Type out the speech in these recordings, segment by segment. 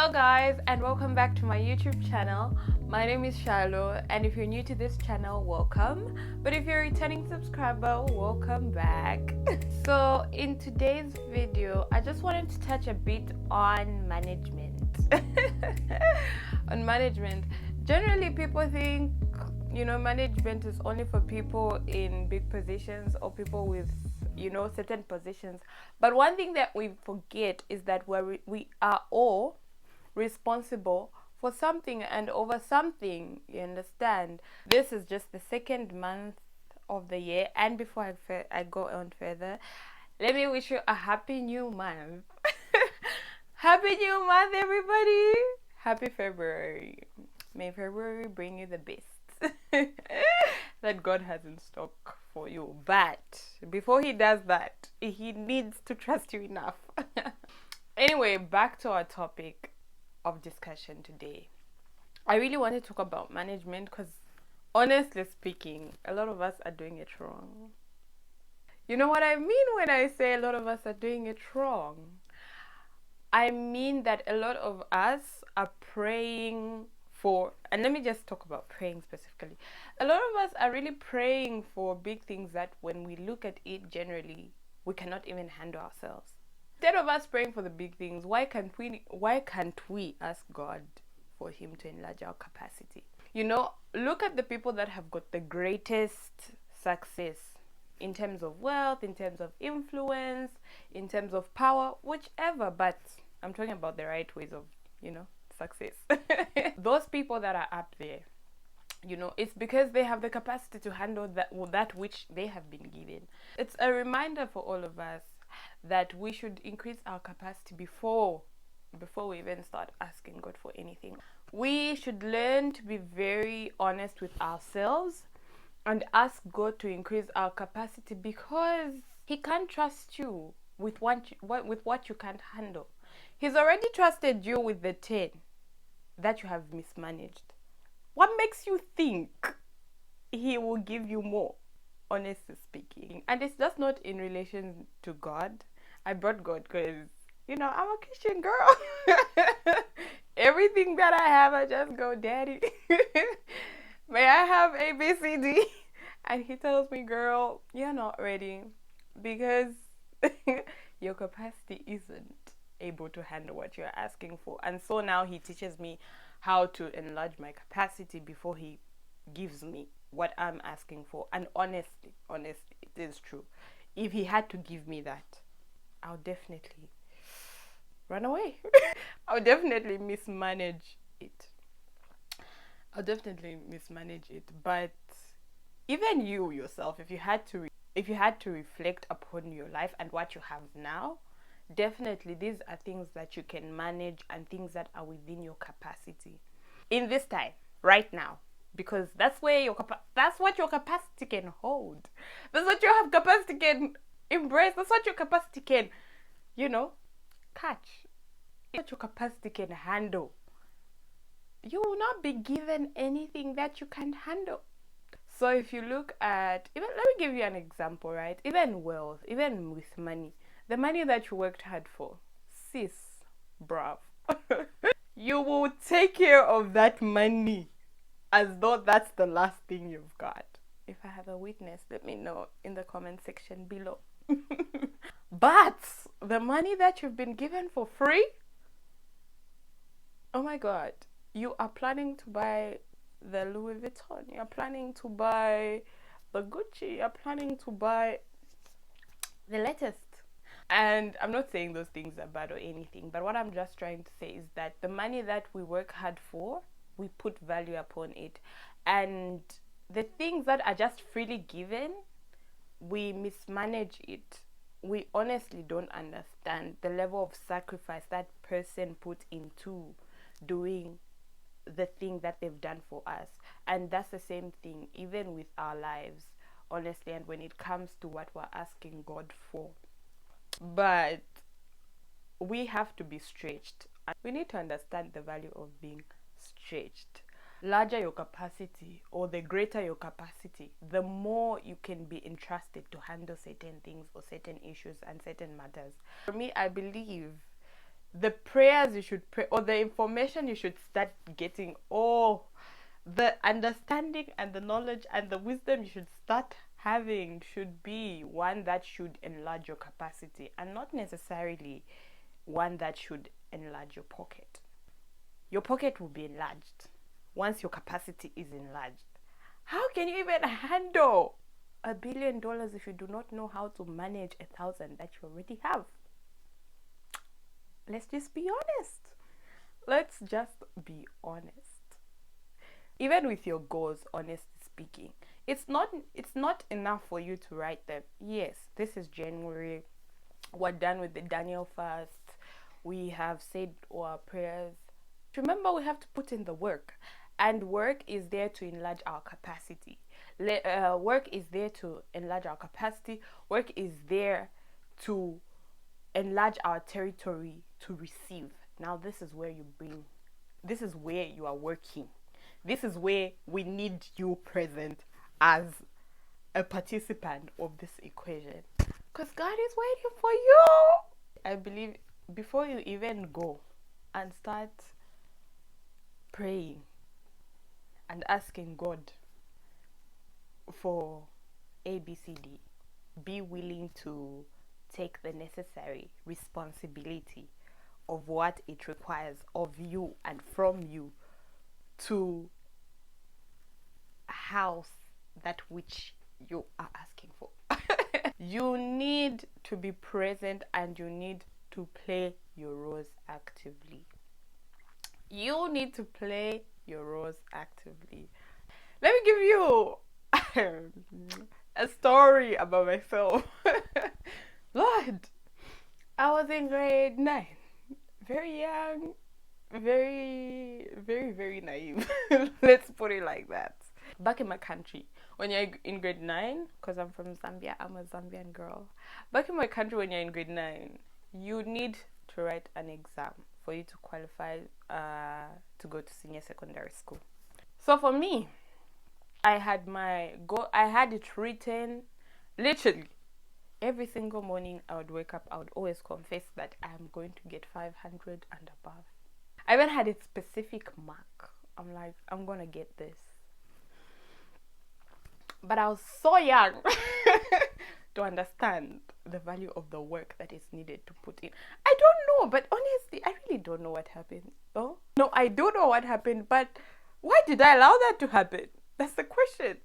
Hello guys, and welcome back to my YouTube channel. My name is Charlo, and if you're new to this channel, welcome. But if you're a returning subscriber, welcome back. So in today's video, I just wanted to touch a bit on management. On management. Generally, people think, management is only for people in big positions or people with certain positions. But one thing that we forget is that we are all responsible for something and over something. You understand? This is just the second month of the year, and before I go on further, let me wish you a happy new month. Happy new month, everybody. Happy February. May February bring you the best that God has in stock for you. But before he does that, he needs to trust you enough. Anyway, back to our topic of discussion today. I really want to talk about management because, honestly speaking, a lot of us are doing it wrong. You know what I mean when I say a lot of us are doing it wrong? I mean that a lot of us are praying for, and let me just talk about praying specifically. A lot of us are really praying for big things that when we look at it generally, we cannot even handle ourselves. Instead of us praying for the big things, why can't we ask God for him to enlarge our capacity? Look at the people that have got the greatest success in terms of wealth, in terms of influence, in terms of power, whichever, but I'm talking about the right ways of, success. Those people that are up there, it's because they have the capacity to handle that which they have been given. It's a reminder for all of us that we should increase our capacity before we even start asking God for anything. We should learn to be very honest with ourselves and ask God to increase our capacity, because he can't trust you with what you can't handle. He's already trusted you with the 10 that you have mismanaged. What makes you think he will give you more, honestly speaking? And it's just not in relation to God. I brought God because, I'm a Christian girl. Everything that I have, I just go, Daddy, may I have A, B, C, D? And he tells me, girl, you're not ready because your capacity isn't able to handle what you're asking for. And so now he teaches me how to enlarge my capacity before he gives me what I'm asking for. And honestly, it is true. If he had to give me that, I'll definitely run away. I'll definitely mismanage it. But even you yourself, if you had to reflect upon your life and what you have now, definitely these are things that you can manage and things that are within your capacity in this time right now, because that's what your capacity can hold. That's what your capacity can embrace. That's what your capacity can catch. It's what your capacity can handle. You will not be given anything that you can't handle. So if you look at, let me give you an example, right? Even wealth, even with money, the money that you worked hard for, sis, bruv, you will take care of that money as though that's the last thing you've got. If I have a witness, let me know in the comment section below. But the money that you've been given for free, oh my God, you are planning to buy the Louis Vuitton, you're planning to buy the Gucci, you're planning to buy the latest. And I'm not saying those things are bad or anything, but what I'm just trying to say is that the money that we work hard for, we put value upon it. And the things that are just freely given, we mismanage it. We honestly don't understand the level of sacrifice that person put into doing the thing that they've done for us. And that's the same thing even with our lives, honestly, and when it comes to what we're asking God for. But we have to be stretched. We need to understand the value of being stretched. Larger your capacity, or the greater your capacity, the more you can be entrusted to handle certain things or certain issues and certain matters. For me, I believe the prayers you should pray, or the information you should start getting, or the understanding and the knowledge and the wisdom you should start having should be one that should enlarge your capacity, and not necessarily one that should enlarge your pocket. Your pocket will be enlarged once your capacity is enlarged. How can you even handle $1 billion if you do not know how to manage 1,000 that you already have? Let's just be honest. Let's just be honest. Even with your goals, honestly speaking, it's not enough for you to write them. Yes, this is January. We're done with the Daniel fast. We have said our prayers. Remember, we have to put in the work, and work is there to enlarge our capacity. Work is there to enlarge our capacity. Work is there to enlarge our territory to receive. Now, this is where you are working. This is where we need you present as a participant of this equation, because God is waiting for you. I believe before you even go and start praying and asking God for ABCD, be willing to take the necessary responsibility of what it requires of you and from you to house that which you are asking for. You need to be present, and you need to play your roles actively. You need to play your roles actively. Let me give you a story about myself. Lord, I was in grade 9, very young, very naive. Let's put it like that. Back in my country, when you're in grade 9, because I'm from Zambia, I'm a Zambian girl. Back in my country, when you're in grade 9, you need to write an exam for you to qualify to go to senior secondary school. So for me, I had it written literally. Every single morning I would wake up, I would always confess that I'm going to get 500 and above. I even had a specific mark. I'm like, I'm going to get this. But I was so young to understand the value of the work that is needed to put in. I don't know, but honestly, I really don't know what happened. Oh? No, I don't know what happened, but why did I allow that to happen? That's the question.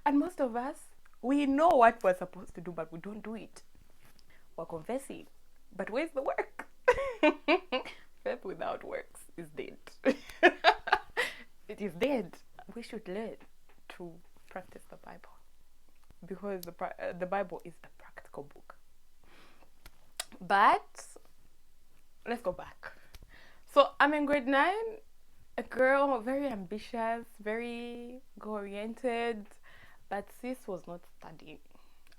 And most of us, we know what we're supposed to do, but we don't do it. We're confessing, but where's the work? Faith without works is dead. It is dead. We should learn to practice the Bible, because the Bible is the practical book. But let's go back. So I'm in grade 9, a girl, very ambitious, very goal-oriented, but sis was not studying.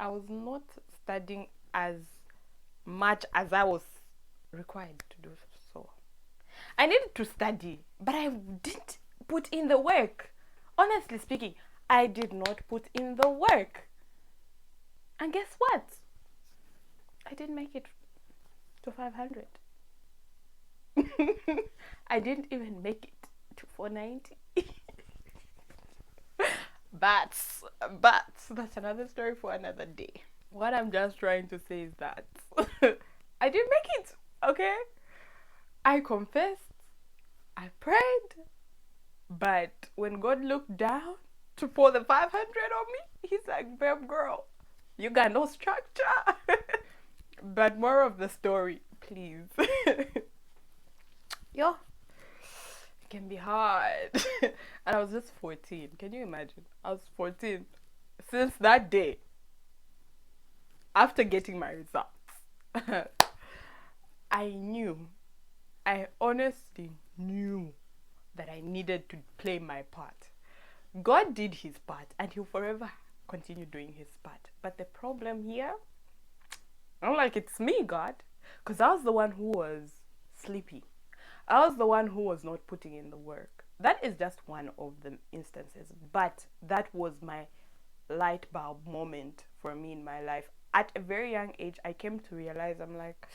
I was not studying as much as I was required to do so. I needed to study, but I didn't put in the work. Honestly speaking, I did not put in the work. And guess what? I didn't make it to 500. I didn't even make it to 490. But that's another story for another day. What I'm just trying to say is that I didn't make it, okay? I confessed, I prayed, but when God looked down to pour the 500 on me, he's like, babe girl, you got no structure. But more of the story, please. Yo, it can be hard. And I was just 14. Can you imagine? I was 14. Since that day, after getting my results, I honestly knew that I needed to play my part. God did his part, and he'll forever continue doing his part. But the problem here, I'm like, it's me, God, because I was the one who was sleepy. I was the one who was not putting in the work. That is just one of the instances, but that was my light bulb moment for me in my life. At a very young age, I came to realize, I'm like,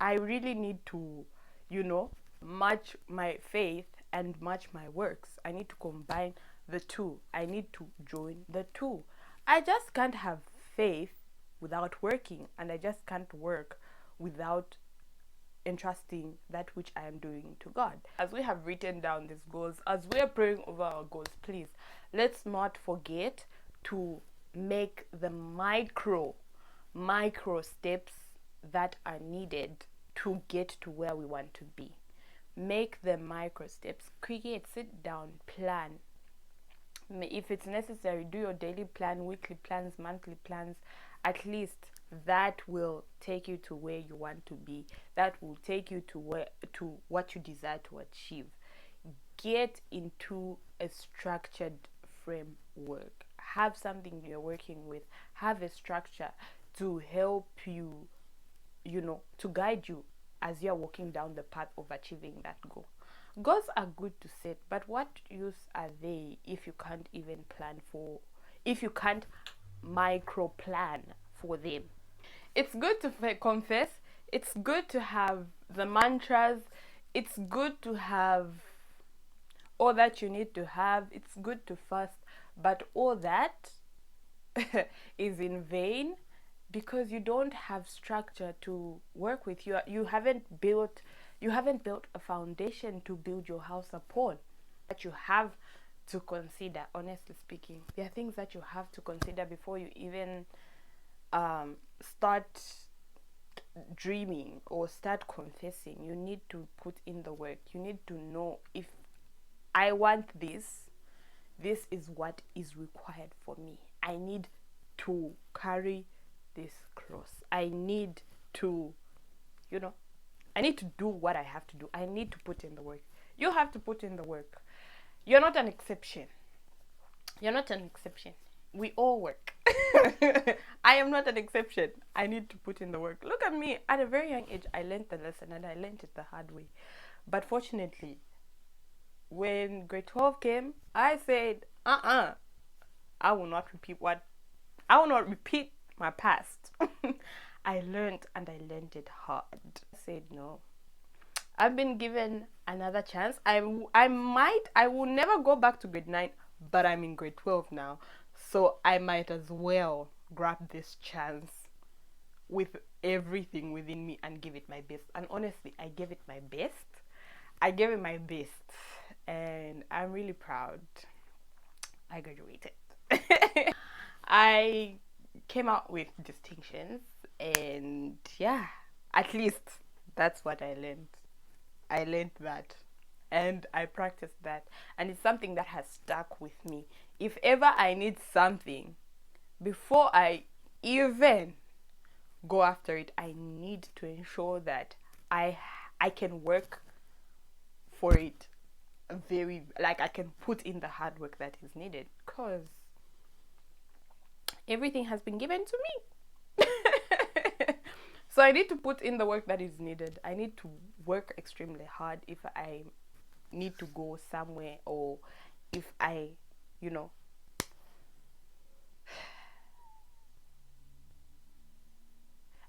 I really need to, match my faith and match my works. I need to combine the two. I need to join the two. I just can't have faith without working, and I just can't work without entrusting that which I am doing to God. As we have written down these goals, as we are praying over our goals, please let's not forget to make the micro steps that are needed to get to where we want to be. Make the micro steps. Create, sit down, plan. If it's necessary, do your daily plan, weekly plans, monthly plans. At least that will take you to where you want to be. That will take you to what you desire to achieve. Get into a structured framework. Have something you're working with. Have a structure to help you, to guide you as you're walking down the path of achieving that goal. Goals are good to set, but what use are they if you can't even if you can't micro plan for them? It's good to confess, it's good to have the mantras, it's good to have all that you need to have, it's good to fast, but all that is in vain because you don't have structure to work with. You haven't built a foundation to build your house upon. That you have to consider, honestly speaking, there are things that you have to consider before you even start dreaming or start confessing. You need to put in the work. You need to know, if I want this is what is required for me. I need to carry this cross. I need to, I need to do what I have to do. I need to put in the work. You have to put in the work. You're not an exception. You're not an exception. We all work. I am not an exception. I need to put in the work. Look at me. At a very young age, I learned the lesson, and I learned it the hard way. But fortunately, when grade 12 came, I said, I will not repeat my past. I learned, and I learned it hard. I said no. I've been given another chance. I will never go back to grade 9, but I'm in grade 12 now. So I might as well grab this chance with everything within me and give it my best. And honestly, I gave it my best. I gave it my best. And I'm really proud. I graduated. I came out with distinctions, and yeah, at least that's what I learned. I learned that, and I practiced that, and it's something that has stuck with me. If ever I need something, before I even go after it, I need to ensure that I can work for it I can put in the hard work that is needed, because everything has been given to me. So I need to put in the work that is needed. I need to work extremely hard if I need to go somewhere, or if I,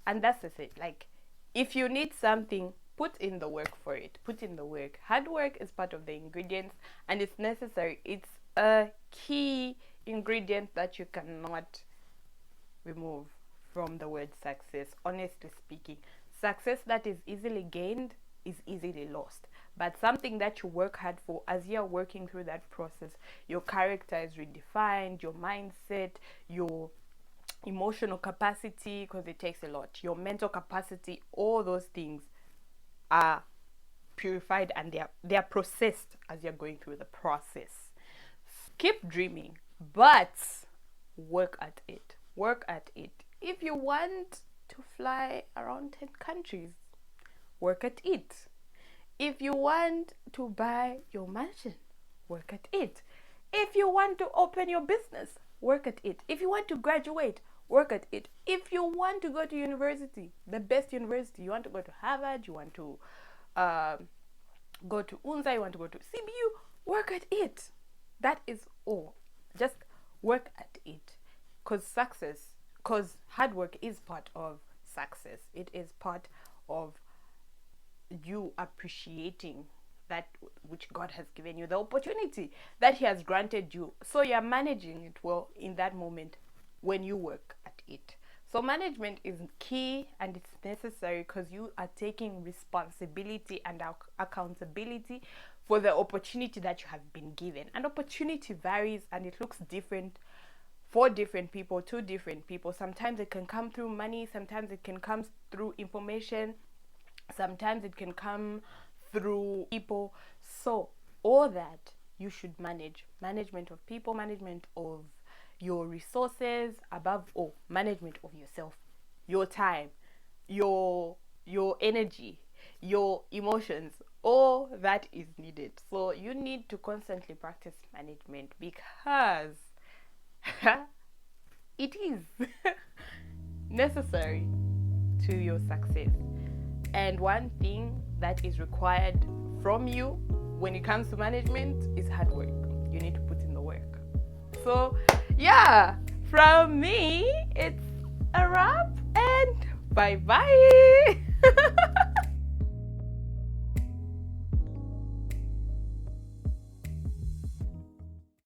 and that's the thing. Like, if you need something, put in the work for it. Put in the work. Hard work is part of the ingredients, and it's necessary. It's a key ingredient that you cannot remove from the word success. Honestly speaking, success that is easily gained is easily lost. But something that you work hard for, as you're working through that process, your character is redefined, your mindset, your emotional capacity, because it takes a lot, your mental capacity, all those things are purified, and they are processed as you're going through the process. Keep dreaming, but work at it. Work at it. If you want to fly around 10 countries, work at it. If you want to buy your mansion, work at it. If you want to open your business, work at it. If you want to graduate, work at it. If you want to go to university, the best university, you want to go to Harvard, you want to go to UNZA, you want to go to CBU, work at it. That is all. Just work at it. Because hard work is part of success. It is part of you appreciating that which God has given you, the opportunity that He has granted you. So you're managing it well in that moment when you work at it. So management is key and it's necessary because you are taking responsibility and accountability for the opportunity that you have been given. And opportunity varies and it looks different for different people, to different people. Sometimes it can come through money, sometimes it can come through information, sometimes it can come through people. So all that you should management of people, management of your resources, above all management of yourself, your time, your energy, your emotions, all that is needed. So you need to constantly practice management because it is necessary to your success. And one thing that is required from you when it comes to management is hard work. You need to put in the work. So yeah, from me, it's a wrap and bye bye.